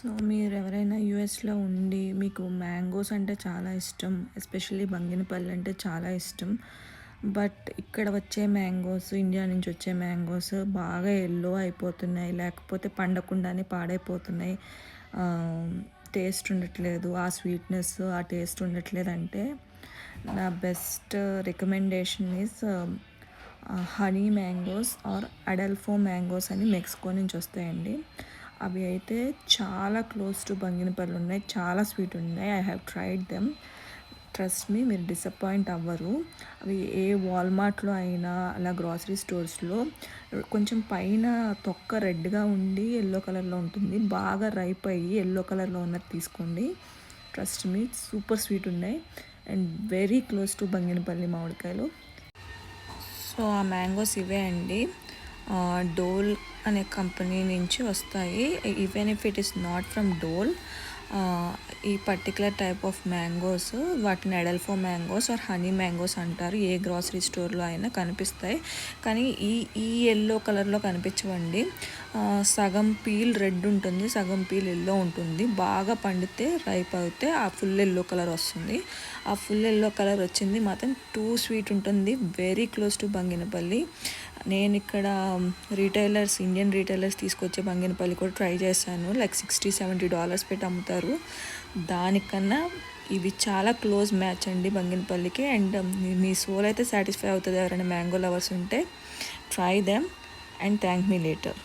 So మీరెవరైనా యూఎస్‌లో ఉండి మీకు మ్యాంగోస్ అంటే చాలా ఇష్టం. ఎస్పెషల్లీ బంగినపల్లి అంటే చాలా ఇష్టం. బట్ ఇక్కడ వచ్చే మ్యాంగోస్, ఇండియా నుంచి వచ్చే మ్యాంగోస్ బాగా యెల్లో అయిపోతున్నాయి. లేకపోతే పండకుండానే పాడైపోతున్నాయి. టేస్ట్ ఉండట్లేదు. ఆ స్వీట్‌నెస్, ఆ టేస్ట్ ఉండట్లేదంటే నా best recommendation is honey mangoes or Ataulfo mangoes అని మెక్సికో నుంచి వస్తాయండి. అవి అయితే చాలా క్లోజ్ టు బంగినపల్లి ఉన్నాయి. చాలా స్వీట్ ఉన్నాయి. I have tried them. Trust me, మీరు డిసప్పాయింట్ అవ్వరు. అవి ఏ వాల్మార్ట్లో అయినా అలా గ్రాసరీ స్టోర్స్లో కొంచెం పైన తొక్క రెడ్గా ఉండి ఎల్లో కలర్లో ఉంటుంది. బాగా రైప్ అయ్యి ఎల్లో కలర్లో ఉన్నది తీసుకోండి. ట్రస్ట్ మీ, సూపర్ స్వీట్ ఉన్నాయి and very close to Banganapalli మామిడికాయలు. సో ఆ మ్యాంగోస్ ఇవే అండి. డోల్ అనే కంపెనీ నుంచి వస్తాయి. Even if it is not from Dole, ఈ పర్టికులర్ టైప్ ఆఫ్ మ్యాంగోస్ వాటిని Ataulfo mangoes or honey mangoes అంటారు. ఏ గ్రాసరీ స్టోర్లో అయినా కనిపిస్తాయి. కానీ ఈ ఈ ఎల్లో కలర్లో కనిపించవండి. సగం పీల్ రెడ్ ఉంటుంది, సగం పీల్ ఎల్లో ఉంటుంది. బాగా పండితే రైప్ అయితే ఆ ఫుల్ ఎల్లో కలర్ వస్తుంది. ఆ ఫుల్ ఎల్లో కలర్ వచ్చింది మాత్రం టూ స్వీట్ ఉంటుంది. Very close to Banganapalli. నేను ఇక్కడ ఇండియన్ రీటైలర్స్ తీసుకొచ్చే బంగినపల్లి కూడా ట్రై చేశాను. లైక్ $60-70 పెట్టి అమ్ముతారు. దానికన్నా ఇవి చాలా క్లోజ్ మ్యాచ్ అండి బంగినపల్లికి. అండ్ మీ సోల్ అయితే సాటిస్ఫై అవుతుంది. ఎవరైనా మ్యాంగో లవర్స్ ఉంటే try them and thank me later.